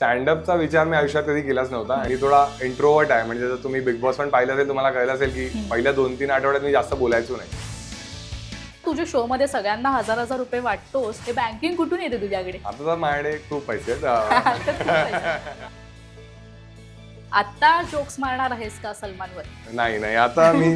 स्टँडअपचा विचार मी आयुष्यात कधी केलाच नव्हता आणि थोडा इंट्रोवर्ट आहे. म्हणजे जर तुम्ही बिग बॉस पण पाहिलं असेल तुम्हाला कळलं असेल की पहिल्या 2-3 आठवड्यात मी जास्त बोलायचो नाही. तुझ्या शो मध्ये सगळ्यांना हजार रुपये वाटतोस, हे बँकिंग कुठून येते तुझ्याकडे? आता तर माझ्याकडे खूप पैसे आहेत. आता जोक्स मारणार आहेस का सलमानवर? नाही आता मी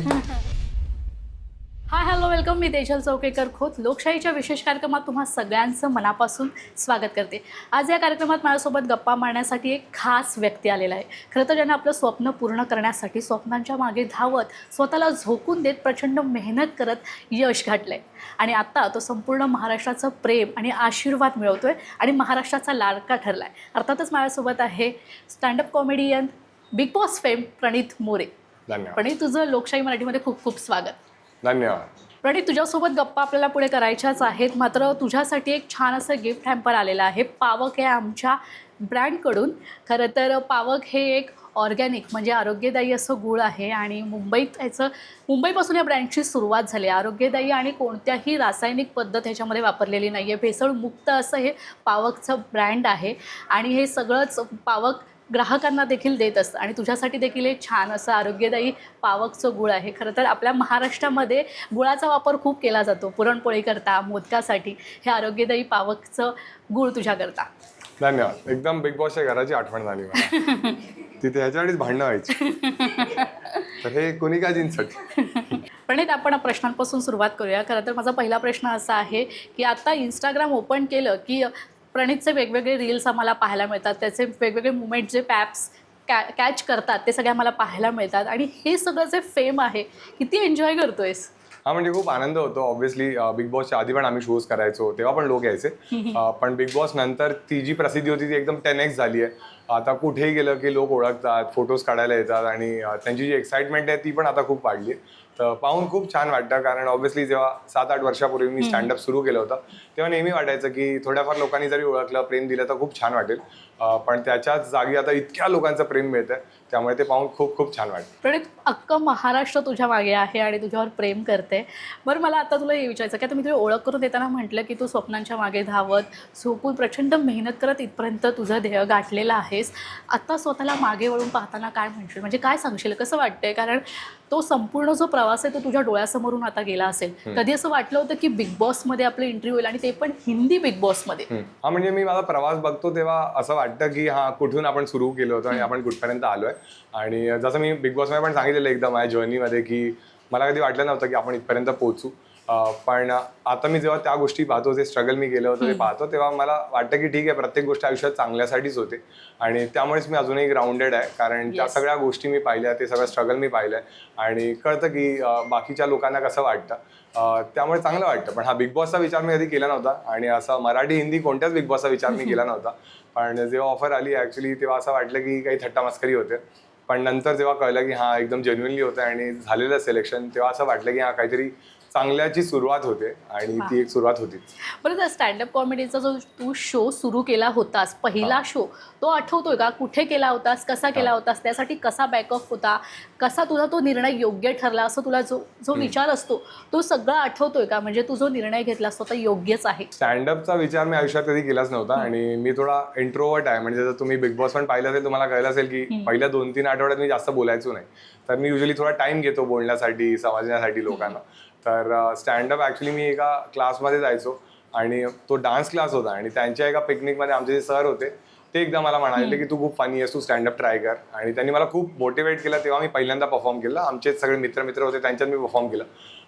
हाय हॅलो वेलकम. मी तेजल चौकेकर खोत लोकशाहीच्या विशेष कार्यक्रमात तुम्हा सगळ्यांचं मनापासून स्वागत करते. आज या कार्यक्रमात माझ्यासोबत गप्पा मारण्यासाठी एक खास व्यक्ती आलेला आहे. खरं तर ज्यानं आपलं स्वप्न पूर्ण करण्यासाठी स्वप्नांच्या मागे धावत स्वतःला झोकून देत प्रचंड मेहनत करत यश गाठलंय आणि आता तो संपूर्ण महाराष्ट्राचं प्रेम आणि आशीर्वाद मिळवतोय आणि महाराष्ट्राचा लाडका ठरलाय. अर्थातच माझ्यासोबत आहे standup comedian, Bigg Boss fame Pranit More. धन्यवाद. प्रणित, तुझं लोकशाही मराठीमध्ये खूप खूप स्वागत. धन्यवाद. प्रणित, तुझ्यासोबत गप्पा आपल्याला पुढे करायच्याच आहेत, मात्र तुझ्यासाठी एक छान असं गिफ्ट हॅम्पर आलेलं आहे. पावक आहे आमच्या ब्रँडकडून. खरं तर पावक हे एक ऑर्गॅनिक म्हणजे आरोग्यदायी असं गूळ आहे आणि मुंबईपासून या ब्रँडची सुरुवात झाली आहे. आरोग्यदायी आणि कोणत्याही रासायनिक पद्धत ह्याच्यामध्ये वापरलेली नाही आहे. भेसळमुक्त असं हे पावकचं ब्रँड आहे आणि हे सगळंच पावक ग्राहकांना देखील देत असतं आणि तुझ्यासाठी देखील एक छान असं आरोग्यदायी पावकचं गूळ आहे. खरं तर आपल्या महाराष्ट्रामध्ये गुळाचा वापर खूप केला जातो, पुरणपोळीकरता, मोदकासाठी. हे आरोग्यदायी पावकचं गूळ तुझ्याकरता. धन्यवाद. एकदम बिग बॉसच्या घराची आठवण झाली मला. तिथे ह्याच्यासाठीच भांडणं व्हायची. तर हे कोणी का जिंकसाठी. प्रणित, आपण प्रश्नांपासून सुरुवात करूया. खरं तर माझा पहिला प्रश्न असा आहे की आता इंस्टाग्राम ओपन केलं की प्रणितचे वेगवेगळे रील्स आम्हाला पाहायला मिळतात, त्याचे वेगवेगळे मुवमेंट जे पॅप्स कॅच करतात ते सगळे आम्हाला पाहायला मिळतात आणि हे सगळं जे फेम आहे किती एन्जॉय करतोयस? हा, म्हणजे खूप आनंद होतो. ऑब्व्हियसली बिग बॉसच्या आधी पण आम्ही शोज करायचो तेव्हा पण लोक यायचे. पण बिग बॉस नंतर ती जी प्रसिद्धी होती ती एकदम 10x झाली आहे. आता कुठेही गेलं की लोक ओळखतात, फोटोज काढायला येतात आणि त्यांची जी एक्साइटमेंट आहे ती पण आता खूप वाढली आहे. तर पाहून खूप छान वाटतं. कारण ऑब्व्हियसली जेव्हा 7-8 वर्षापूर्वी मी स्टँडअप सुरू केलं होतं तेव्हा नेहमी वाटायचं की थोड्याफार लोकांनी जरी ओळखलं, प्रेम दिलं तर खूप छान वाटेल. पण त्याच्याच जागी आता इतक्या लोकांचं प्रेम मिळतंय, त्यामुळे ते पाहून खूप खूप छान वाटतं. प्रणित, अख्खं महाराष्ट्र तुझ्या मागे आहे आणि तुझ्यावर प्रेम करते. बरं, मला आता तुला हे विचारायचं की आता मी तुझी ओळख करून देताना म्हटलं की तू स्वप्नांच्या मागे धावत झोपून प्रचंड मेहनत करत इथपर्यंत तुझं ध्येय गाठलेलं आहेस. आता स्वतःला मागे वळून पाहताना काय म्हणशील, म्हणजे काय सांगशील, कसं वाटतंय? कारण तो संपूर्ण जो प्रवास आहे तो तुझ्या डोळ्यासमोरून आता गेला असेल. कधी असं वाटलं होतं की बिग बॉसमध्ये आपलं एंट्री होईल आणि ते पण हिंदी बिग बॉसमध्ये? हा, म्हणजे मी माझा प्रवास बघतो तेव्हा असं वाटतं की हा कुठून आपण सुरू केलं होतं आणि आपण कुठपर्यंत आलोय. आणि जसं मी बिग बॉसमध्ये पण सांगितलेलं एकदा माझ्या जर्नीमध्ये की मला कधी वाटलं नव्हतं की आपण इथपर्यंत पोहोचू. पण आता मी जेव्हा त्या गोष्टी पाहतो, जे स्ट्रगल मी केलं होतं ते पाहतो, तेव्हा मला वाटतं की ठीक आहे, प्रत्येक गोष्ट आयुष्यात चांगल्यासाठीच होते आणि त्यामुळेच मी अजूनही ग्राउंडेड आहे. कारण त्या सगळ्या गोष्टी मी पाहिल्या, ते सगळं स्ट्रगल मी पाहिलंय आणि कळतं की बाकीच्या लोकांना कसं वाटतं. त्यामुळे चांगलं वाटतं. पण हा बिग बॉसचा विचार मी कधी केला नव्हता आणि असा मराठी हिंदी कोणत्याच बिग बॉसचा विचार मी केला नव्हता. पण जेव्हा ऑफर आली ॲक्च्युली तेव्हा असं वाटलं की काही थट्टामस्करी होते. पण नंतर जेव्हा कळलं की हा एकदम जेन्युइनली होतं आणि झालेलं सिलेक्शन, तेव्हा असं वाटलं की हा काहीतरी चांगल्याची सुरुवात होते आणि ती एक सुरुवात होती. बरं, तर स्टँडअप कॉमेडीचा जो तू शो सुरू केला होतास, पहिला शो, तो आठवतोय का? कुठे केला होतास, कसा केला होतास, त्यासाठी कसा बॅकअप होता, कसा तुझा तो निर्णय योग्य ठरला असं तुला जो विचार असतो तो सगळं आठवतोय का? म्हणजे तू जो निर्णय घेतलास तो आता योग्यच आहे? स्टँडअपचा विचार मी आयुष्यात कधी केलाच नव्हता आणि मी थोडा इंट्रोवर्ट आहे. म्हणजे जर तुम्ही बिग बॉस पण पाहिलं असेल तुम्हाला कळलं असेल की पहिल्या 2-3 आठवड्यात मी जास्त बोलायचो नाही. तर मी युजली थोडा टाइम घेतो बोलण्यासाठी, समजण्यासाठी लोकांना. तर स्टँडअप ॲक्च्युली मी एका क्लासमध्ये जायचो आणि तो डान्स क्लास होता आणि त्यांच्या एका पिकनिकमध्ये आमचे जे सर होते ते एकदा मला म्हणाले की तू खूप फनी आहेस, तू स्टँडअप ट्राय कर. आणि त्यांनी मला खूप मोटिवेट केलं. तेव्हा मी पहिल्यांदा परफॉर्म केलं. आमचे सगळे मित्र होते, त्यांच्यात मी परफॉर्म केलं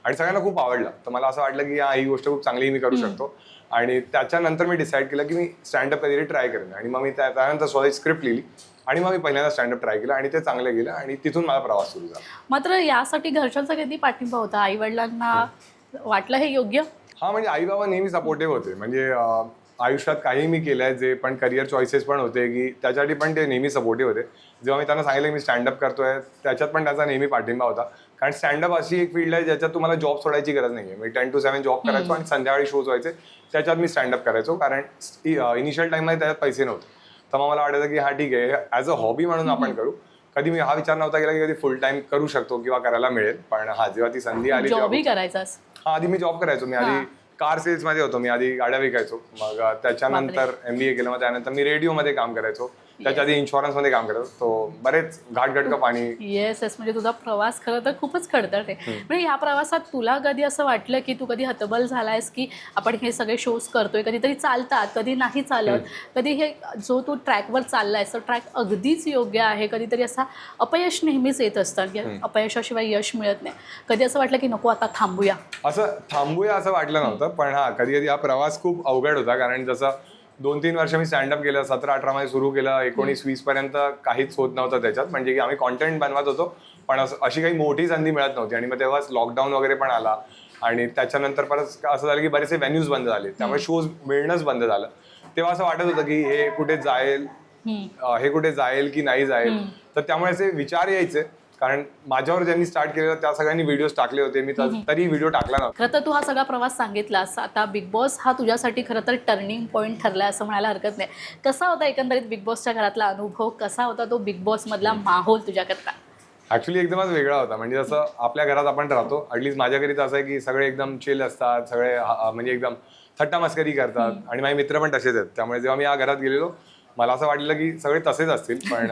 आणि सगळ्यांना खूप आवडलं. तर मला असं वाटलं की ही गोष्ट खूप चांगली मी करू शकतो आणि त्याच्यानंतर मी डिसाईड केलं की मी स्टँडअप कधीतरी ट्राय करेन. आणि मग मी त्यानंतर स्वतःची स्क्रिप्ट लिहिली आणि मग मी पहिल्यांदा स्टँडअप ट्राय केलं आणि ते चांगलं गेलं आणि तिथून माझा प्रवास सुरू झाला. मात्र यासाठी घरच्यांचा किती पाठिंबा होता? आईवडिलांना वाटलं हे योग्य? हा, म्हणजे आई बाबा नेहमी सपोर्टिव्ह होते. म्हणजे आयुष्यात काही मी केलंय, जे पण करिअर चॉईसेस पण होते की त्याच्यासाठी पण ते नेहमी सपोर्टिव्ह होते. जेव्हा मी त्यांना सांगितलं मी स्टँडअप करतोय त्याच्यात पण त्याचा नेहमी पाठिंबा होता. कारण स्टँडअप अशी एक फील्ड आहे ज्याच्यात तुम्हाला जॉब सोडायची गरज नाही आहे. मी 10 to 7 जॉब करायचो आणि संध्याकाळी शोज व्हायचे, त्याच्यात मी स्टँडअप करायचो. कारण इनिशियल टाइममध्ये त्याच्यात पैसे नव्हते. तर मग मला वाटायचं की हा ठीक आहे, ॲज अ हॉबी म्हणून आपण करू. कधी मी हा विचार नव्हता केला की कधी फुल टाइम करू शकतो किंवा करायला मिळेल. पण हा, जेव्हा ती संधी आली जॉबही करायचास? हा, आधी मी जॉब करायचो. मी आधी कार सेल्समध्ये होतो. मी आधी गाड्या विकायचो. मग त्याच्यानंतर MBA केलं. मग त्यानंतर मी रेडिओमध्ये काम करायचो. त्याच्या आधी इन्शुरन्समध्ये काम करत तो बरेच घाटघटका पाणी. येस येस, म्हणजे तुझा प्रवास खरं तर खूपच खडतर आहे. म्हणजे ह्या प्रवासात तुला कधी असं वाटलं की तू कधी हतबल झालायस की आपण हे सगळे शोज करतोय, कधीतरी चालतात कधी नाही चालत, कधी हे जो तू ट्रॅकवर चाललायस तो ट्रॅक अगदीच योग्य आहे, कधीतरी असा अपयश नेहमीच येत असतं की अपयशाशिवाय यश मिळत नाही, कधी असं वाटलं की नको आता थांबूया? असं थांबूया असं वाटलं नव्हतं, पण हा कधी कधी हा प्रवास खूप अवघड होता. कारण जसं 2-3 वर्ष मी स्टँडअप केलं, 17-18 मध्ये सुरू केलं, 19-20 पर्यंत काहीच होत नव्हतं त्याच्यात. म्हणजे की आम्ही कॉन्टेंट बनवत होतो पण अशी काही मोठी संधी मिळत नव्हती. आणि मग तेव्हाच लॉकडाऊन वगैरे पण आला आणि त्याच्यानंतर परत असं झालं की बरेचसे व्हेन्यूज बंद झाले, त्यामुळे शोज मिळणंच बंद झालं. तेव्हा असं वाटत होतं की हे कुठे जाईल की नाही जाईल. तर त्यामुळे असे विचार यायचे, कारण माझ्यावर ज्यांनी स्टार्ट केलेलं त्या सगळ्यांनी व्हिडिओज टाकले होते, मी तरी व्हिडिओ टाकला नव्हता. खरं तर तू हा सगळा प्रवास सांगितलास, आता बिग बॉस हा तुझ्यासाठी खरं तर टर्निंग पॉईंट ठरला असं म्हणायला हरकत नाही. कसा होता एकंदरीत बिग बॉसच्या घरातला अनुभव, कसा होता तो बिग बॉसमधला माहोल तुझ्याकरता? ऍक्च्युली एकदमच वेगळा होता. म्हणजे जसं आपल्या घरात आपण राहतो, ॲटलिस्ट माझ्या घरी तर असं आहे की सगळे एकदम चिल असतात, सगळे म्हणजे एकदम थट्टा मस्करी करतात आणि माझे मित्र पण तसेच आहेत. त्यामुळे जेव्हा मी या घरात गेलेलो मला असं वाटलं की सगळे तसेच असतील, पण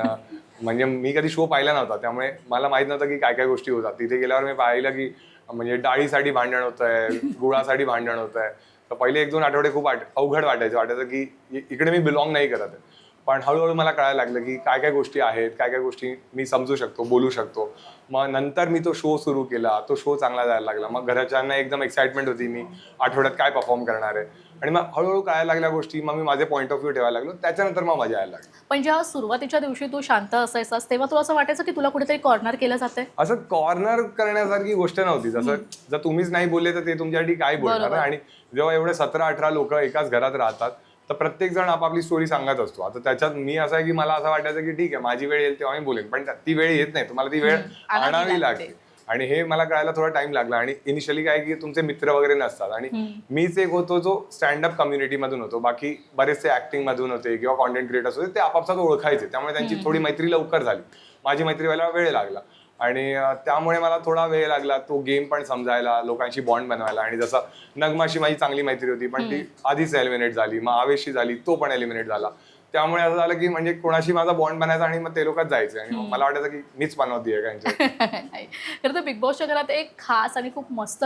म्हणजे मी कधी शो पाहिला नव्हता त्यामुळे मला माहित नव्हतं की काय काय गोष्टी होतात. तिथे गेल्यावर मी पाहिलं की म्हणजे डाळीसाठी भांडण होत आहे, गुळासाठी भांडण होत आहे. तर पहिले 1-2 आठवडे खूप अवघड वाटायचं की इकडे मी बिलॉंग नाही करत आहे. पण हळूहळू मला कळायला लागलं की काय काय गोष्टी आहेत, काय काय गोष्टी मी समजू शकतो, बोलू शकतो. मग नंतर मी तो शो सुरू केला, तो शो चांगला जायला लागला. मग घरच्यांना एकदम एक्साइटमेंट होती, मी आठवड्यात काय परफॉर्म करणार आहे. आणि मग हळूहळू कळायला लागल्या गोष्टी, मग मी माझे पॉईंट ऑफ व्ह्यू ठेवायला लागलो. त्याच्यानंतर मग मजा यायला लागली. पण जेव्हा सुरुवातीच्या दिवशी तू शांत असायचास तेव्हा तुला असं वाटायचं की तुला कुठेतरी कॉर्नर केलं जातंय? असं कॉर्नर करण्यासारखी गोष्ट नव्हती. जसं जर तुम्हीच नाही बोलले तर ते तुमच्यासाठी काय बोलणार. बरोबर. आणि जेव्हा एवढे 17-18 लोक एकाच घरात राहतात तर प्रत्येक जण आपापली स्टोरी सांगत असतो. आता त्याच्यात मी असं आहे की मला असं वाटायचं की ठीक आहे, माझी वेळ येईल तेव्हा मी बोलेन, पण ती वेळ येत नाही, तुम्हाला ती वेळ आणावी लागते. आणि हे मला कळायला थोडा टाइम लागला. आणि इनिशियली काय की तुमचे मित्र वगैरे नसतात, आणि मीच एक होतो जो स्टँडअप कम्युनिटी मधून होतो, बाकी बरेचसे ऍक्टिंग मधून होते किंवा कॉन्टेंट क्रिएटर्स होते, ते आपापसात ओळखायचे. त्यामुळे त्यांची थोडी मैत्री लवकर झाली, माझी मैत्री व्हायला वेळ लागला. आणि त्यामुळे मला थोडा वेळ लागला तो गेम पण समजायला, लोकांशी बॉन्ड बनवायला. आणि जसं नगमाशी माझी चांगली मैत्री होती पण ती आधीच एलिमिनेट झाली, मग आवेशी झाली, तो पण एलिमिनेट झाला. त्यामुळे असं झालं की म्हणजे कोणाशी माझा बॉन्ड बनायचा आणि मग ते लोकच जायचे, आणि मग मला वाटायचं की मीच बनवतीये त्यांच्या. नाही, खरं तर बिग बॉसच्या घरात एक खास आणि खूप मस्त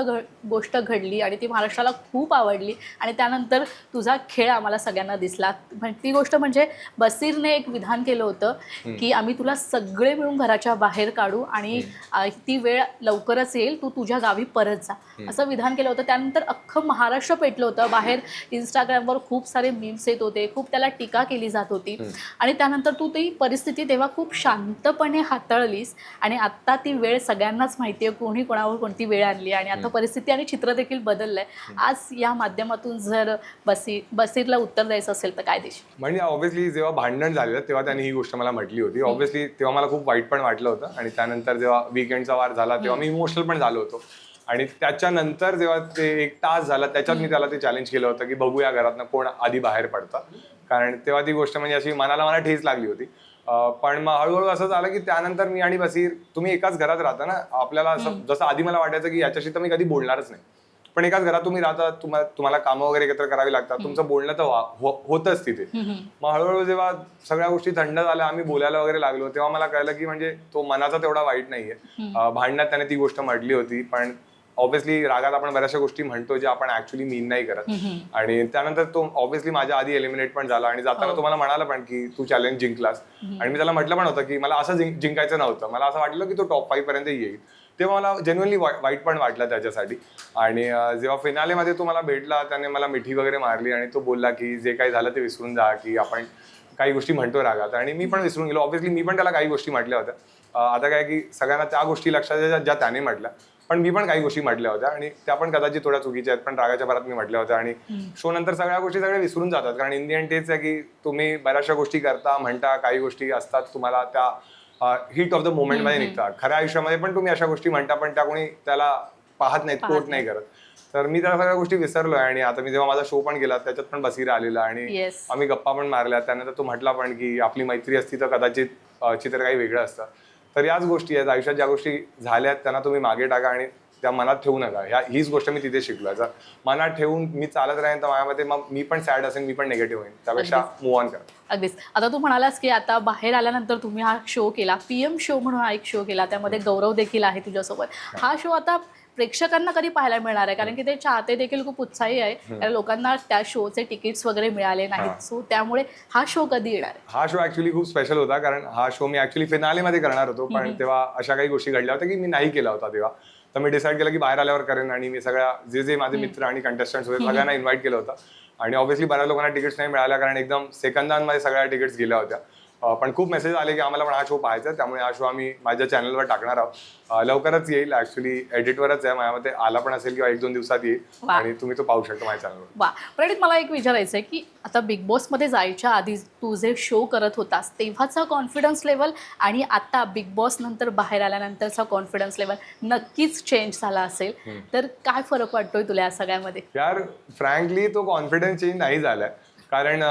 गोष्ट घडली आणि ती महाराष्ट्राला खूप आवडली आणि त्यानंतर तुझा खेळ आम्हाला सगळ्यांना दिसला. ती गोष्ट म्हणजे बसीरने एक विधान केलं होतं की आम्ही तुला सगळे मिळून घराच्या बाहेर काढू आणि ती वेळ लवकरच येईल, तू तुझ्या गावी परत जा, असं विधान केलं होतं. त्यानंतर अख्खं महाराष्ट्र पेटलं होतं. बाहेर इंस्टाग्रामवर खूप सारे मीम्स येत होते, खूप त्याला टीका केली जात होती. आणि त्यानंतर तू ती परिस्थिती तेव्हा खूप शांतपणे हाताळलीस आणि आता ती वेळ सगळ्यांनाच माहिती आहे कोणी कोणावर कोणती वेळ आणली आणि आता परिस्थिती आणि चित्र देखील बदललंय. आज या माध्यमातून जर बसीरला उत्तर द्यायचं असेल तर काय देशील? म्हणजे ऑब्व्हियसली जेव्हा भांडण झालेलं तेव्हा त्यांनी ही गोष्ट मला म्हटली होती. ऑब्व्हियसली तेव्हा मला खूप वाईट पण वाटलं होतं. आणि त्यानंतर जेव्हा वीकेंडचा वार झाला तेव्हा मी इमोशनल पण झालो होतो. आणि त्याच्यानंतर जेव्हा ते 1 तास झाला त्याच्यात मी त्याला ते चॅलेंज केलं होतं की बघूया घरातनं कोण आधी बाहेर पडतं. कारण तेव्हा ती गोष्ट म्हणजे अशी मला ठेच लागली होती. पण मग हळूहळू असं झालं की त्यानंतर मी आणि बसीर, तुम्ही एकाच घरात राहता ना, आपल्याला असं जसं आधी मला वाटायचं की याच्याशी तर मी कधी बोलणारच नाही, पण एकाच घरात तुम्ही राहता, तुम्हाला कामं वगैरे एकत्र करावी लागतात, तुमचं बोलणं तर होतच तिथे. मग हळूहळू जेव्हा सगळ्या गोष्टी थंड झाल्या, आम्ही बोलायला वगैरे लागलो, तेव्हा मला कळलं की म्हणजे तो मनाचा तेवढा वाईट नाहीये. भांडणात त्याने ती गोष्ट म्हटली होती, पण ऑब्व्हियसली रागात आपण बऱ्याचशा गोष्टी म्हणतो जे आपण ऍक्च्युअली मीन नाही करत. आणि त्यानंतर तो ऑब्व्हियसली माझ्या आधी एलिमिनेट पण झाला. आणि जाताना तो मला म्हणाला पण की तू चॅलेंज जिंकलास. आणि मी त्याला म्हटलं पण होतं की मला असं जिंकायचं नव्हतं, मला असं वाटलं की तो टॉप 5 पर्यंत येईल. तेव्हा मला जेन्युअनली वाईट पण वाटलं त्याच्यासाठी. आणि जेव्हा फिनालेमध्ये तो मला भेटला, त्याने मला मिठी वगैरे मारली आणि तो बोलला की जे काही झालं ते विसरून जा, की आपण काही गोष्टी म्हणतो रागात. आणि मी पण विसरून गेलो. ऑब्व्हियसली मी पण त्याला काही गोष्टी म्हटल्या होत्या. आता काय की सगळ्यांना त्या गोष्टी लक्षात ज्या त्याने म्हटल्या, पण मी पण काही गोष्टी म्हटल्या होत्या आणि त्या पण कदाचित थोड्या चुकीच्या आहेत, पण रागाच्या भरात मी म्हटल्या होत्या. आणि शो नंतर सगळ्या गोष्टी सगळे विसरून जातात, कारण इन दी एंड तेच आहे की तुम्ही बऱ्याचशा गोष्टी करता, म्हणता, काही गोष्टी असतात तुम्हाला त्या हिट ऑफ द मोमेंट मध्ये निघतात. खऱ्या आयुष्यामध्ये पण तुम्ही अशा गोष्टी म्हणता, पण त्या कोणी त्याला पाहत नाहीत, कोट नाही करत. तर मी त्या सगळ्या गोष्टी विसरलोय. आणि आता मी जेव्हा माझा शो पण गेला त्याच्यात पण बसीर आलेला आणि आम्ही गप्पा पण मारल्या. त्यानंतर तो म्हटला पण की आपली मैत्री असती तर कदाचित चित्र काही वेगळं असतं. तर याच गोष्टी आहेत आयुष्यात, ज्या गोष्टी झाल्यात त्यांना तुम्ही मागे टाका आणि त्या मनात ठेवू नका. हीच गोष्ट मी तिथे शिकलो. याचा मनात ठेवून मी चालत राहीन तर माझ्यामध्ये मग मी पण सॅड असेल, मी पण निगेटिव्ह होईन. त्यापेक्षा मूव्ह ऑन करा. अगदीच. आता तू म्हणालास की आता बाहेर आल्यानंतर तुम्ही हा शो केला, PM शो म्हणून हा एक शो केला, त्यामध्ये गौरव देखील आहे तुझ्यासोबत. हा शो आता प्रेक्षकांना कधी पाहायला मिळणार आहे? कारण की ते चाहते देखील खूप उत्साही आहे, कारण लोकांना त्या शोचे तिकीट्स वगैरे मिळाले नाहीत. सो त्यामुळे हा शो कधी येणार आहे? हा शो ऍक्च्युली खूप स्पेशल होता, कारण हा शो मी ऍक्च्युली फिनालेमध्ये करणार होतो, पण तेव्हा अशा काही गोष्टी घडल्या होत्या की मी नाही केला होता तेव्हा. तर मी डिसाईड केलं की बाहेर आल्यावर करेन, आणि मी सगळ्या जे माझे मित्र आणि कंटेस्टंट्स होते सगळ्यांना इन्व्हाइट केलं होतं. आणि ऑब्व्हियसली बऱ्याच लोकांना तिकीट्स नाही मिळाल्या, कारण एकदम सेकंदांमध्ये सगळ्या तिकीट्स गेल्या होत्या. पण खूप मेसेज आले की आम्हाला पण हा शो पाहायचा आहे, त्यामुळे हा शो आम्ही माझ्या चॅनलवर टाकणार आहोत. लवकरच येईल, ऍक्च्युली एडिटवरच आहे, माझ्यामध्ये आला पण असेल किंवा 1-2 दिवसात येईल, आणि तुम्ही तो पाहू शकता माझ्या चॅनलवर. वा, प्रणित, मला एक विचारायचं आहे की आता बिग बॉसमध्ये जायच्या आधी तू जे शो करत होतास तेव्हाचा कॉन्फिडन्स लेवल आणि आता बिग बॉस नंतर बाहेर आल्यानंतरचा कॉन्फिडन्स लेवल नक्कीच चेंज झाला असेल, तर काय फरक वाटतोय तुला या सगळ्यामध्ये? यार फ्रँकली तो कॉन्फिडन्स चेंज नाही झालाय, कारण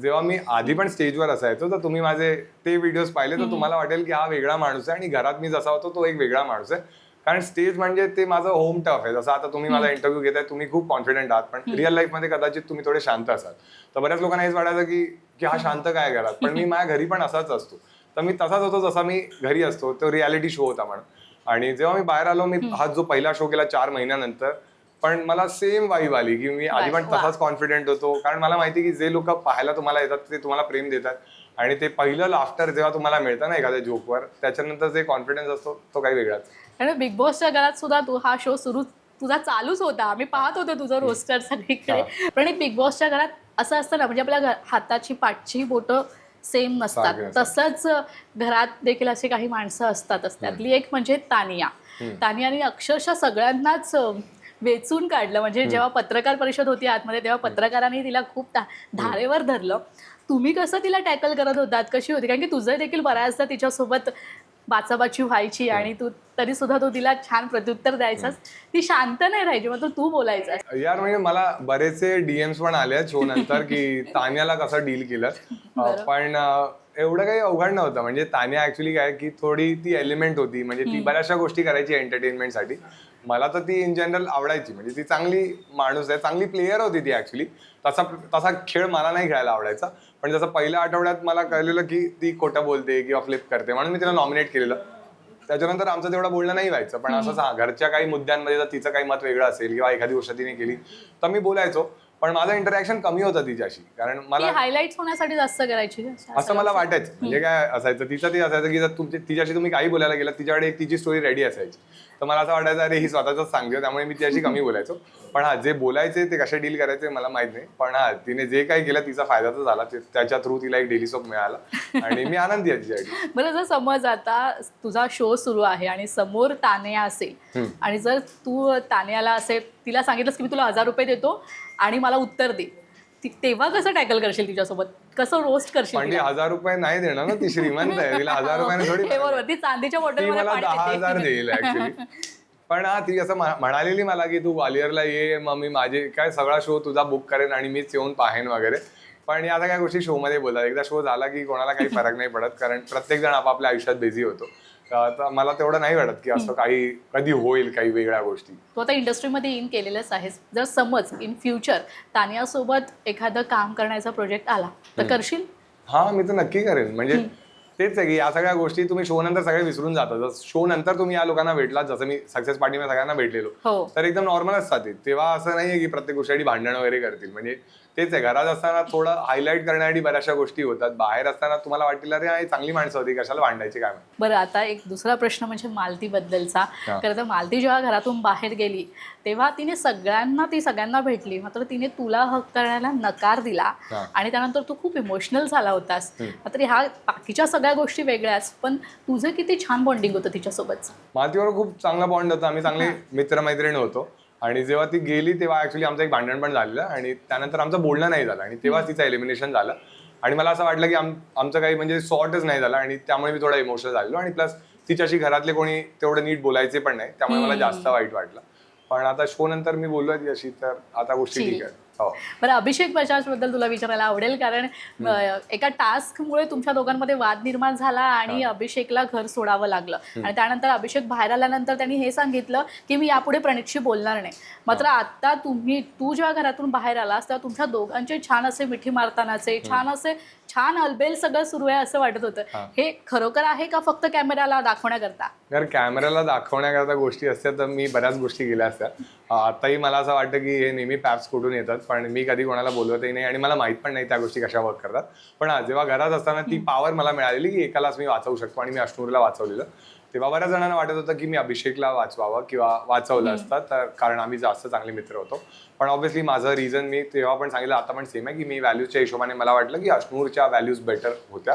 जेव्हा मी आधी पण स्टेजवर असायचो तर तुम्ही माझे ते व्हिडिओज पाहिले तर तुम्हाला वाटेल की हा वेगळा माणूस आहे, आणि घरात मी जसा होतो तो एक वेगळा माणूस आहे. कारण स्टेज म्हणजे ते माझं होम टफ आहे. जसं आता तुम्ही मला इंटरव्ह्यू घेताय, तुम्ही खूप कॉन्फिडंट आहात, पण रिअल लाईफमध्ये कदाचित तुम्ही थोडे शांत असाल. तर बऱ्याच लोकांना हेच वाटायचं की हा शांत काय घरात, पण मी माझ्या घरी पण असाच असतो. तर मी तसाच होतो जसा मी घरी असतो. तो रियालिटी शो होता म्हणून. आणि जेव्हा मी बाहेर आलो, मी हा जो पहिला शो केला 4 महिन्यानंतर, पण मला सेम वाईब आली की मी आधी पण तसाच कॉन्फिडेंट होतो. कारण मला माहिती की जे लोक पाहायला तुम्हाला येतात ते तुम्हाला प्रेम देतात, आणि ते पहिलं लाफ्टर जेव्हा तुम्हाला मिळतं ना एखाद्या जोकवर, त्याच्यानंतर जे कॉन्फिडन्स असतो तो काही वेगळाच. कारण बिग बॉसच्या घरात सुद्धा तू हा शो तुझा चालूच होता, आम्ही पाहत होतो तुझं रोस्टर सगळीकडे. पण बिग बॉसच्या घरात असं असतं ना, म्हणजे आपल्या हाताची पाठची बोटं सेम नसतात, तसंच घरात देखील अशी काही माणसं असतातच. त्यातली एक म्हणजे तानिया. तानियाने अक्षरशः सगळ्यांनाच वेचून काढलं. म्हणजे जेव्हा पत्रकार परिषद होती आतमध्ये, तेव्हा पत्रकारांनी तिला खूप धारेवर धरलं. तुम्ही कसं तिला टॅकल करत होतात, कशी होती? कारण की तुझं देखील बऱ्याचदा तिच्यासोबत बाचाबाची व्हायची, आणि तरी सुद्धा तू तिला छान प्रत्युत्तर द्यायचास. ती शांत नाही राहायची, मग तू बोलायचास. यार म्हणजे मला बरेचसे डीएम्स पण आले शो नंतर की तान्याला कसं डील केलं, पण एवढं काही अवघड नव्हतं. म्हणजे तान्या ऍक्च्युली काय की थोडी ती एलिमेंट होती, म्हणजे ती बऱ्याचशा गोष्टी करायची एंटरटेनमेंटसाठी. मला तर ती इन जनरल आवडायची, म्हणजे ती चांगली माणूस आहे, चांगली प्लेयर होती ती ऍक्च्युली. तसा खेळ मला नाही खेळायला आवडायचा, पण जसं पहिल्या आठवड्यात मला कळलेलं की ती खोटं बोलते किंवा फ्लिप करते, म्हणून मी तिला नॉमिनेट केलेलं. त्याच्यानंतर आमचं तेवढं बोलणं नाही व्हायचं, पण असं घरच्या काही मुद्द्यांमध्ये जर तिचं काही मत वेगळं असेल किंवा एखादी गोष्ट तिने केली तर मी बोलायचो, पण माझं इंटरॅक्शन कमी होतं तिच्याशी. कारण मला हायलाइट्स होण्यासाठी जास्त करायची असं मला वाटायचं. म्हणजे काय असायचं तिचं ते असायचं की जर तिच्याशी तुम्ही काही बोलायला गेलात, तिच्याकडे एक तिची स्टोरी रेडी असायची. तर मला असं वाटायचं अरे ही स्वतःच सांगते, त्यामुळे मी तिच्याशी कमी बोलायचो. पण जे बोलायचे ते कसे डील करायचे मला माहित नाही, पण तिने जे काही केलं तिचा फायदा तर झाला. त्याच्या थ्रू तिला एक डेली सोप मिळाला, आणि मी आनंदी आहे तिच्यासाठी. बरं, जर समज आता तुझा शो सुरू आहे आणि समोर तान्या असेल, आणि जर तू तान्याला असेल तिला सांगितलंस की मी तुला 1000 रुपये देतो आणि मला उत्तर दे, तेव्हा कसं टॅकल करशील तिच्यासोबत? कसं रोस्ट करशील? पण ती 1000 रुपये नाही देणार ना, ती श्रीमंत आहे, तिला 1000 रुपयाने थोडी. बरोबर, ती चांदीच्या ती बॉटलमध्ये मला 10,000 देईल ऍक्च्युली. पण ती असं म्हणालेली मला की तू ग्वालियरला ये, मग मी माझे काय सगळा शो तुझा बुक करेन आणि मीच येऊन पाहेन वगैरे. पण या सगळ्या गोष्टी शो मध्ये बोलतात. एकदा शो झाला की कोणाला काही फरक नाही पडत, कारण प्रत्येक जण आपापल्या आयुष्यात बिझी होतो. तर मला तेवढं नाही वाटत की असं काही कधी होईल काही वेगळ्या गोष्टी. तू आता इंडस्ट्रीमध्ये इन केलेलंच आहेस, जर समज इन फ्युचर तानियासोबत एखादं काम करण्याचा प्रोजेक्ट आला तर करशील? हा, मी तर नक्की करेन. म्हणजे तेच आहे की या सगळ्या गोष्टी तुम्ही शो नंतर सगळे विसरून जातात. जसं शो नंतर तुम्ही या लोकांना भेटलात, जसं मी सक्सेस पार्टीमध्ये सगळ्यांना भेटलेलो, तर एकदम नॉर्मल असतात. तेव्हा असं नाहीये की प्रत्येक गोष्टीसाठी भांडण वगैरे करतील. म्हणजे तेच आहे, घरात असताना थोडं हायलाईट करण्यासाठी बऱ्याचशा गोष्टी होतात. बाहेर असताना तुम्हाला वाटेल अरे ही चांगली माणसं होती, कशाला भांडायची काय. बरं, आता एक दुसरा प्रश्न म्हणजे मालतीबद्दलचा. खरं तर मालती जेव्हा घरातून बाहेर गेली तेव्हा तिने सगळ्यांना भेटली, मात्र तिने तुला हक करण्याला नकार दिला, आणि त्यानंतर तू खूप इमोशनल झाला होतास. मात्र ह्या बाकीच्या सगळ्या गोष्टी वेगळ्याच, पण तुझं किती छान बॉन्डिंग होतं तिच्यासोबतचं. मालतीवर खूप चांगला बॉन्ड होता, आम्ही चांगले मित्रमैत्रिणी होतो. आणि जेव्हा ती गेली तेव्हा ऍक्च्युली आमचं एक भांडण पण झालेलं, आणि त्यानंतर आमचं बोलणं नाही झालं, आणि तेव्हा तिचं एलिमिनेशन झालं. आणि मला असं वाटलं की आमचं काही म्हणजे सॉर्टच नाही झालं, आणि त्यामुळे मी थोडा इमोशनल झालो. आणि प्लस तिच्याशी घरातले कोणी तेवढं नीट बोलायचे पण नाही, त्यामुळे मला जास्त वाईट वाटलं. पण आता शो नंतर मी बोललोय तिच्याशी, तर आता गोष्टी ठीक आहेत. हो. बरं, अभिषेक बजाज बद्दल तुला विचारायला आवडेल, कारण एका टास्कमुळे तुमच्या दोघांमध्ये वाद निर्माण झाला आणि अभिषेकला घर सोडावं लागलं आणि त्यानंतर अभिषेक बाहेर आल्यानंतर त्यांनी हे सांगितलं की मी यापुढे प्रणितशी बोलणार नाही. मात्र आता तू जेव्हा घरातून बाहेर आलास तेव्हा तुमच्या दोघांचे छान असे मिठी मारतानाचे छान अलबेल सगळं सुरू आहे असं वाटत होतं. हे खरोखर आहे का फक्त कॅमेराला दाखवण्याकरता? जर कॅमेराला दाखवण्याकरता गोष्टी असत्या तर मी बऱ्याच गोष्टी केल्या असत्या. आताही मला असं वाटतं की हे नेहमी पॅप्स कुठून येतात, पण मी कधी कोणाला बोलवतही नाही आणि मला माहित पण नाही त्या गोष्टी कशा वर्क करतात. पण जेव्हा घरात असताना ती पॉवर मला मिळालेली की एकालाच मी वाचवू शकतो आणि मी अश्नूरला वाचवलेलं, तेव्हा बऱ्याच जणांना वाटत होतं की मी अभिषेकला वाचवावं किंवा वाचवलं असतं, तर कारण आम्ही जास्त चांगले मित्र होतो. पण ऑब्व्हियसली माझं रिझन मी तेव्हा पण सांगितलं, आता पण सेम आहे की मी व्हॅल्यूच्या हिशोबाने मला वाटलं की अश्नूरच्या व्हॅल्यूज बेटर होत्या,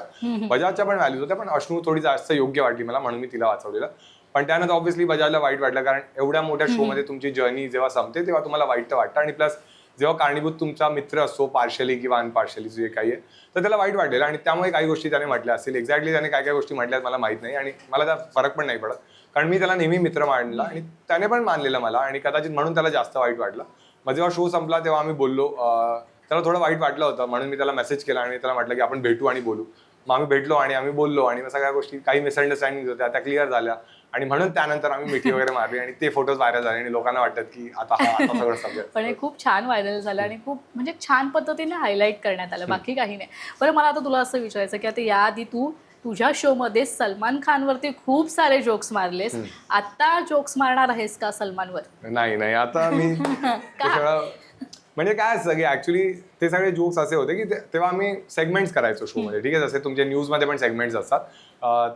बजाजच्या पण व्हॅल्यूज होत्या, पण अश्नूर थोडी जास्त योग्य वाटली मला म्हणून मी तिला वाचवलेलं. पण त्यानंतर ऑब्व्हियसली बजाजला वाईट वाटलं, कारण एवढ्या मोठ्या शो मध्ये तुमची जर्नी जेव्हा संपते तेव्हा तुम्हाला वाईट तर वाटतं आणि प्लस जेव्हा कारणीभूत तुमचा मित्र असतो पार्शली किंवा अनपार्शली जे काही आहे तर त्याला वाईट वाटेल आणि त्यामुळे काही गोष्टी त्याने म्हटल्या असतील. एक्झॅक्टली त्याने काय काय गोष्टी म्हटल्यात मला माहित नाही आणि मला त्या फरक पण नाही पडत, कारण मी त्याला नेहमी मित्र मानला आणि त्याने पण मानलेलं मला आणि कदाचित म्हणून त्याला जास्त वाईट वाटलं. मग जेव्हा शो संपला तेव्हा आम्ही बोललो, त्याला थोडं वाईट वाटलं होतं म्हणून मी त्याला मेसेज केला आणि त्याला म्हटलं की आपण भेटू आणि बोलू. मग आम्ही भेटलो आणि आम्ही बोललो आणि मग सगळ्या गोष्टी, काही मिसअंडरस्टँडिंग होत्या त्या क्लिअर झाल्या आणि म्हणून त्यानंतर आम्ही मिठी वगैरे मारली आणि ते फोटोज व्हायरल झाले आणि लोकांना वाटतात की आता सगळं समजेल. पण हे खूप छान व्हायरल झालं आणि खूप म्हणजे छान पद्धतीने हायलाईट करण्यात आलं, बाकी काही नाही. बरं, मला आता तुला असं विचारायचं की आता याआधी तुझ्या शो मध्ये सलमान खानवरती खूप सारे जोक्स मारलेस, आता जोक्स मारणार आहेस का सलमानवर? नाही आता मी म्हणजे काय असतं की ऍक्च्युली ते सगळे जोक्स असे होते की तेव्हा आम्ही सेगमेंट्स करायचो शो मध्ये, ठीक आहे. जसे तुमचे न्यूज मध्ये पण सेगमेंट्स असतात,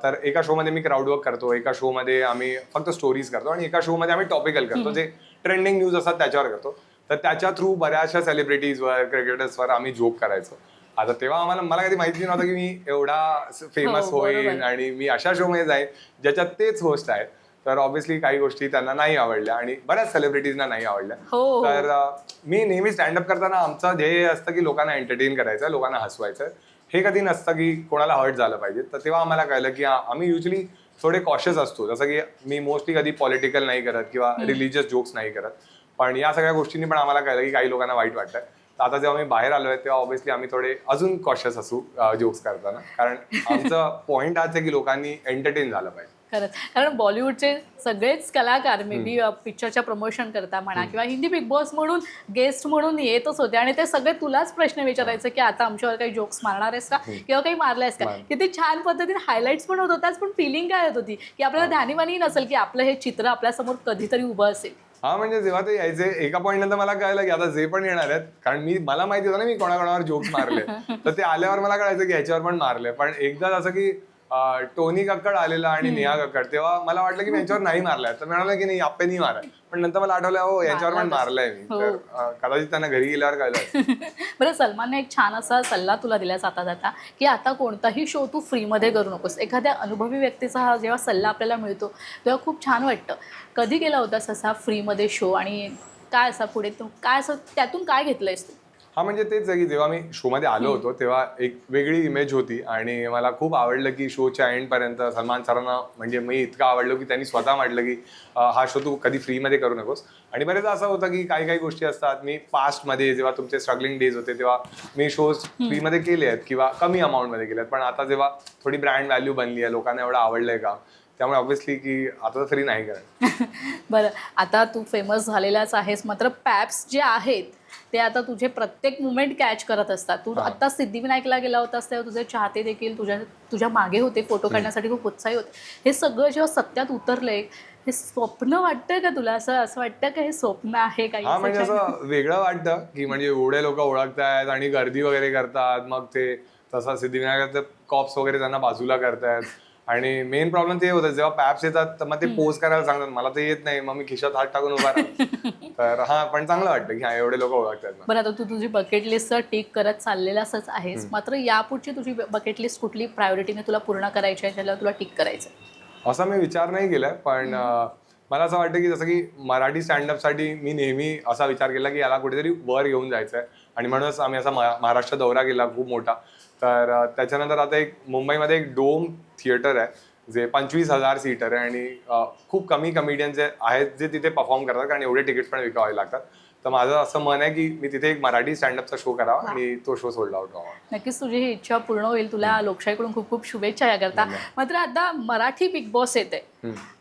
तर एका शो मध्ये मी क्राऊड वर्क करतो, एका शो मध्ये आम्ही फक्त स्टोरीज करतो आणि एका शो मध्ये आम्ही टॉपिकल करतो, जे ट्रेंडिंग न्यूज असतात त्याच्यावर करतो. तर त्याच्या थ्रू बऱ्याचशा सेलिब्रिटीजवर, क्रिकेटर्सवर आम्ही जोक करायचो. आता तेव्हा मला कधी माहिती नव्हतं की मी एवढा फेमस होईन आणि मी अशा शो मध्ये जाईन ज्याच्यात तेच होस्ट आहेत. तर ऑब्व्हियसली काही गोष्टी त्यांना नाही आवडल्या आणि बऱ्याच सेलिब्रिटीजना नाही आवडल्या. तर मी नेहमी स्टँडअप करताना आमचं ध्येय असतं की लोकांना एंटरटेन करायचं, लोकांना हसवायचं, हे कधी नसतं की कोणाला हर्ट झालं पाहिजे. तर तेव्हा आम्हाला कळलं की आम्ही युजली थोडे कॉशियस असतो, जसं की मी मोस्टली कधी पॉलिटिकल नाही करत किंवा रिलिजियस जोक्स नाही करत, पण या सगळ्या गोष्टींनी पण आम्हाला कळलं की काही लोकांना वाईट वाटतंय. तर आता जेव्हा मी बाहेर आलोय तेव्हा ऑब्व्हियसली आम्ही थोडे अजून कॉशियस असू जोक्स करताना, कारण आमचं पॉईंट हाच आहे की लोकांनी एंटरटेन झालं पाहिजे. खरंच, कारण बॉलिवूडचे सगळेच कलाकार मे बी पिक्चरच्या प्रमोशन करता म्हणा किंवा हिंदी बिग बॉस म्हणून गेस्ट म्हणून येतच होते आणि ते सगळे तुलाच प्रश्न विचारायचे की आता आमच्यावर काही जोक्स मारणार आहेस का किंवा काही मारलायस का. किती छान पद्धतीने हायलाइट्स पण होत होताच, पण फिलिंग काय होत होती की आपल्याला ध्यानीवानी नसेल की आपलं हे चित्र आपल्यासमोर कधीतरी उभं असेल. हा, म्हणजे जेव्हा ते यायचे एका पॉईंट नंतर मला कळलं की आता जे पण येणार आहेत, कारण मला माहिती होतं ना मी कोणाकोणावर जोक्स मारले, तर ते आल्यावर मला कळायचं की ह्याच्यावर पण मारले. पण एकदा जसं की टोनी कक्कड आलेला आणि नेहा कक्कड, तेव्हा मला वाटलं की मी यांच्यावर नाही मारलाय, तर म्हणाला की नाही आपे नाही माराय, पण नंतर मला आठवलं हो यांच्यावर पण मारलंय मी. तर कदाचित त्यांना घरी गेल्यावर कळलं. बरं, सलमानने एक छान असा सल्ला तुला दिला जाता की आता कोणताही शो तू फ्रीमध्ये करू नकोस. एखाद्या अनुभवी व्यक्तीचा हा जेव्हा सल्ला आपल्याला मिळतो तेव्हा खूप छान वाटतं. कधी केला होतास असा फ्रीमध्ये शो आणि काय असा पुढे काय असं त्यातून काय घेतलंयस तू? हा, म्हणजे तेच आहे की जेव्हा मी शो मध्ये आलो होतो तेव्हा एक वेगळी इमेज होती आणि मला खूप आवडलं की शोच्या एंड पर्यंत सलमान सरांना, म्हणजे मी इतकं आवडलो की त्यांनी स्वतः म्हटलं की हा शो तू कधी फ्रीमध्ये करू नकोस. आणि बरेचदा असं होतं की काही गोष्टी असतात, मी पास्टमध्ये जेव्हा तुमचे स्ट्रगलिंग डेज होते तेव्हा मी शोज फ्रीमध्ये केले आहेत किंवा कमी अमाऊंटमध्ये केले आहेत, पण आता जेव्हा थोडी ब्रँड व्हॅल्यू बनली आहे, लोकांना एवढं आवडलंय का, त्यामुळे ऑब्व्हियसली की आता तर फ्री नाही करत. बरं, आता तू फेमस झालेलाच आहेस, मात्र पॅप्स जे आहेत ते आता तुझे प्रत्येक मुवमेंट कॅच करत असतात. तू आता सिद्धिविनायकला गेला होतास तेव्हा तुझे चाहते देखील तुझ्या मागे होते, फोटो काढण्यासाठी खूप उत्साही होते. हे सगळं जेव्हा सत्यात उतरलंय, हे स्वप्न वाटतंय का तुला? असं वाटतं का हे स्वप्न आहे काही? हा, म्हणजे असं वेगळं वाटतं की म्हणजे एवढे लोक ओळखतायत आणि गर्दी वगैरे करतात, मग ते तसा सिद्धिविनायकाचं कॉप्स वगैरे त्यांना बाजूला करतायत. आणि मेन प्रॉब्लेम ते होतं जेव्हा पॅप्स येतात तर मग ते पोज करायला सांगतात, मला ते येत नाही, मग मी खिशात हात टाकून उभा राहतो. तर हा, पण चांगलं वाटतं की हा एवढे लोक ओळखतात. बरं, आता तू तुझी बकेट लिस्ट टिक करत चाललेलाच आहेस, मात्र यापुढची तुझी बकेट लिस्ट कुठली प्रायोरिटीने तुला पूर्ण करायची आहे, ज्याला तुला टिक करायचं? असा मी विचार नाही केलाय, पण मला असं वाटतं की जसं की मराठी स्टँडअपसाठी मी नेहमी असा विचार केला की याला कुठेतरी वर घेऊन जायचं आहे आणि म्हणूनच आम्ही असा महाराष्ट्र दौरा केला खूप मोठा. तर त्याच्यानंतर आता एक मुंबईमध्ये एक डोम थिएटर आहे जे 25,000 सीटर आहे आणि खूप कमी कमेडियन जे आहेत जे तिथे परफॉर्म करतात, कारण एवढे तिकीट्स पण विकावे लागतात. तर माझं असं मन आहे की मी तिथे एक मराठी स्टँडअपचा शो करावा आणि तो शो सोल्ड आउट व्हावा. नक्कीच तुझी ही इच्छा पूर्ण होईल. तुला लोकशाहीकडून खूप खूप शुभेच्छा याकरता. मात्र आता मराठी बिग बॉस येते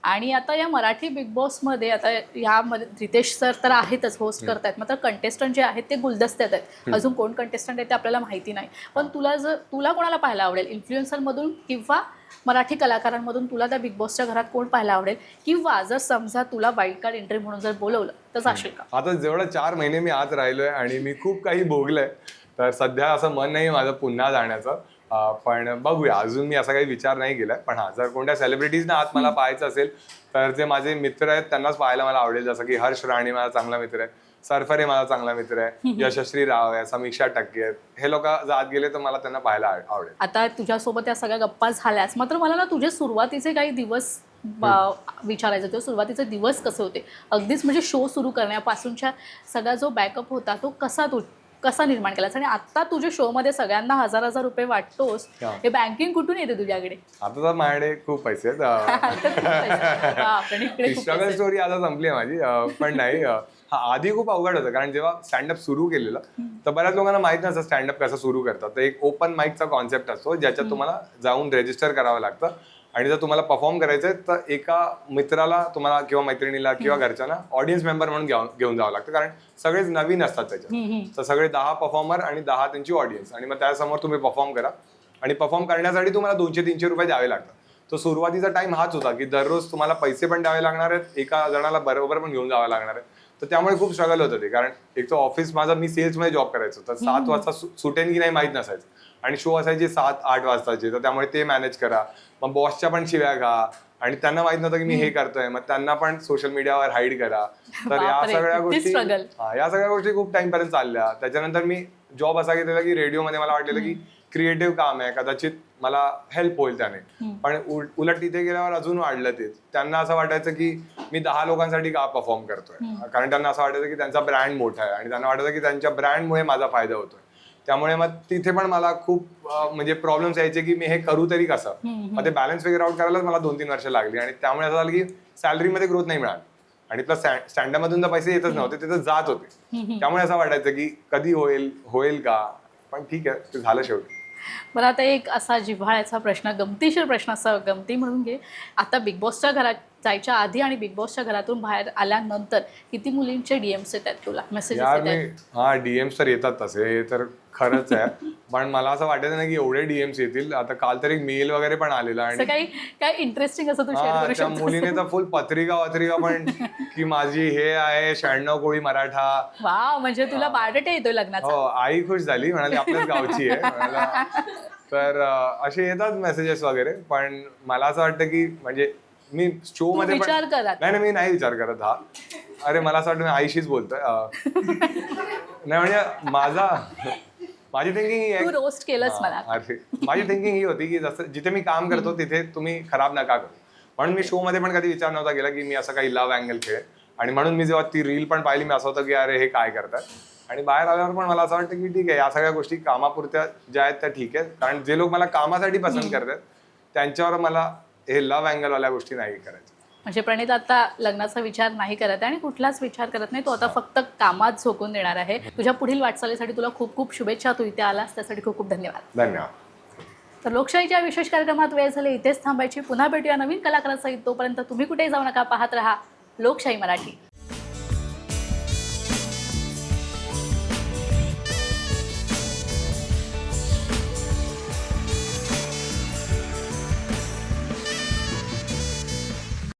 आणि आता या मराठी बिग बॉसमध्ये आता यामध्ये रितेश सर तर आहेतच, होस्ट करतायत, मात्र कंटेस्टंट जे आहेत ते गुलदस्त्यात आहेत. अजून कोण कंटेस्टंट आहे ते आपल्याला माहिती नाही. पण तुला कोणाला पाहायला आवडेल, इन्फ्लुएन्सरमधून किंवा मराठी कलाकारांमधून तुला त्या बिग बॉसच्या घरात कोण पाहायला आवडेल? किंवा जर समजा तुला वाईल्ड कार्ड एंट्री म्हणून जर बोलवलं तर जाशील का? आता जेवढं 4 महिने मी आत राहिलोय आणि मी खूप काही भोगलंय, तर सध्या असं मन नाही माझं पुन्हा जाण्याचं. पण बघूया, अजून मी असा काही विचार नाही केलाय. पण हा, जर कोणत्या सेलिब्रिटीजना आत मला पाहायचं असेल तर जे माझे मित्र आहेत त्यांनाच पाहायला मला आवडेल. जसं की हर्ष राणे माझा चांगला मित्र आहे, सरफरे माझा चांगला मित्र आहे, यशस्वी राव आहे, समीक्षा टक्के आहेत. हे लोक जर आत गेले तर मला त्यांना पाहायला आवडेल. आता तुझ्यासोबत या सगळ्या गप्पा झाल्यास, मात्र मला ना तुझे सुरुवातीचे काही दिवस विचारायचं होतं. सुरुवातीचे दिवस कसे होते? अगदीच म्हणजे शो सुरू करण्यापासूनच्या सगळा जो बॅकअप होता तो कसा निर्माण केलास? आणि आता तुझ्या शोमध्ये सगळ्यांना हजार रुपये वाटतोस, हे बँकिंग कुठून येते तुझ्याकडे? आता तर माझ्याकडे खूप पैसे आहेत. स्ट्रगल स्टोरी आता संपली आहे माझी. पण नाही, हा आधी खूप अवघड होतं, कारण जेव्हा स्टँडअप सुरू केलेलं तर बऱ्याच लोकांना माहित नसतं स्टँडअप कसं सुरू करतात. तर एक ओपन माईकचा कॉन्सेप्ट असतो ज्याच्यात तुम्हाला जाऊन रेजिस्टर करावं लागतं आणि जर तुम्हाला परफॉर्म करायचंय तर एका मित्राला तुम्हाला किंवा मैत्रिणीला किंवा घरच्यांना ऑडियन्स मेंबर म्हणून घेऊन जावं लागतं, कारण सगळेच नवीन असतात त्याच्यात. तर सगळे 10 परफॉर्मर आणि 10 त्यांची ऑडियन्स, आणि मग त्यासमोर तुम्ही परफॉर्म करा. आणि परफॉर्म करण्यासाठी तुम्हाला 200-300 रुपये द्यावे लागतात. तो सुरुवातीचा टाइम हाच होता की दररोज तुम्हाला पैसे पण द्यावे लागणार आहेत, एका जणाला बरोबर पण घेऊन जावं लागणार आहे. तर त्यामुळे खूप स्ट्रगल होतं ते, कारण एक तर ऑफिस माझा, मी सेल्समध्ये जॉब करायचो, तर 7 वाजता सुटेन की नाही माहीत नसायचं, आणि शो असायचे 7-8 वाजताचे. तर त्यामुळे ते मॅनेज करा, मग बॉसच्या पण शिव्या घा, आणि त्यांना माहित नव्हतं की मी हे करतोय, मग त्यांना पण सोशल मीडियावर हाईड करा. तर या सगळ्या गोष्टी खूप टाइम पर्यंत चालल्या. त्याच्यानंतर मी जॉब असा घेतलेला की रेडिओमध्ये मला वाटलेलं की क्रिएटिव्ह काम आहे, कदाचित मला हेल्प होईल त्याने. पण उलट तिथे गेल्यावर अजून वाढलं ते. त्यांना असं वाटायचं की मी 10 लोकांसाठी का परफॉर्म करतोय, कारण त्यांना असं वाटायचं की त्यांचा ब्रँड मोठा आहे आणि त्यांना वाटायचं की त्यांच्या ब्रँडमुळे माझा फायदा होतोय. त्यामुळे मग तिथे पण मला खूप म्हणजे प्रॉब्लेम्स यायचे की मी हे करू तरी कसं. मग ते बॅलन्स फिगर आउट करायलाच मला 2-3 वर्ष लागली, आणि त्यामुळे असं झालं की सॅलरीमध्ये ग्रोथ नाही मिळाली, आणि प्लस स्टँडअप मधून तर पैसे येतच नव्हते, तिथे जात होते. त्यामुळे असं वाटायचं की कधी होईल का. पण ठीक आहे, ते झालं शेवटी. मला आता एक असा जिव्हाळ्याचा प्रश्न, गमतीशीर प्रश्न, असा गमती म्हणून घे. आता बिग बॉसच्या घरात जायच्या आधी आणि बिग बॉसच्या घरातून बाहेर आल्यानंतर किती मुलींचे डीएम्स येतात तुला, मेसेजेस येतात? हा, डीएम्स तर येतात तसे, हे तर खरंच आहे. पण मला असं वाटायचं नाही की एवढे डीएम्स येतील. आता काल तर एक मेल वगैरे पण आलेला, आणि काही इंटरेस्टिंग असं तू शेअर करू त्या मुलीने तर फुल पत्रिका पण की माझी हे आहे 96 कोळी मराठा. वाव, म्हणजे तुला बायोडेटा येतोय लग्नाचा? हो, आई खुश झाली, म्हणाली आपल्याच गावची आहे. तर असे येतात मेसेजेस वगैरे. पण मला असं वाटतं की म्हणजे मी शो मध्ये विचार करत नाही, मी नाही विचार करत. हा, अरे मला असं वाटतं मी आईशीच बोलतोय. नाही म्हणजे माझी थिंकिंग ही आहे, तू रोस्ट केलंस मला. अरे माझी थिंकिंग ही होती की जसं जिथे मी काम करतो तिथे तुम्ही खराब नका करू. म्हणून मी शो मध्ये पण कधी विचार नव्हता केला की मी असं काही लव्ह अँगल खेळ. आणि म्हणून मी जेव्हा ती रील पण पाहिली, मी असं होतं की अरे हे काय करतात. आणि बाहेर आल्यावर पण मला असं वाटतं की ठीक आहे, या सगळ्या गोष्टी कामापुरत्या ज्या आहेत त्या ठीक आहेत, कारण जे लोक मला कामासाठी पसंत करतात त्यांच्यावर मला हे लव्ह अँगलवाल्या गोष्टी नाही करायच्या. म्हणजे प्रणित आता लग्नाचा विचार नाही करत आहे आणि कुठलाच विचार करत नाही. तो आता फक्त कामात झोकून देणार आहे. तुझ्या पुढील वाटचालीसाठी तुला खूप खूप शुभेच्छा. तू इथे आलास त्यासाठी खूप खूप धन्यवाद. धन्यवाद. तर लोकशाहीच्या विशेष कार्यक्रमात वेळ झाली इथेच थांबायची. पुन्हा भेटूया नवीन कलाकारांसहित. तोपर्यंत तुम्ही कुठेही जाऊ नका, पाहत रहा लोकशाही मराठी.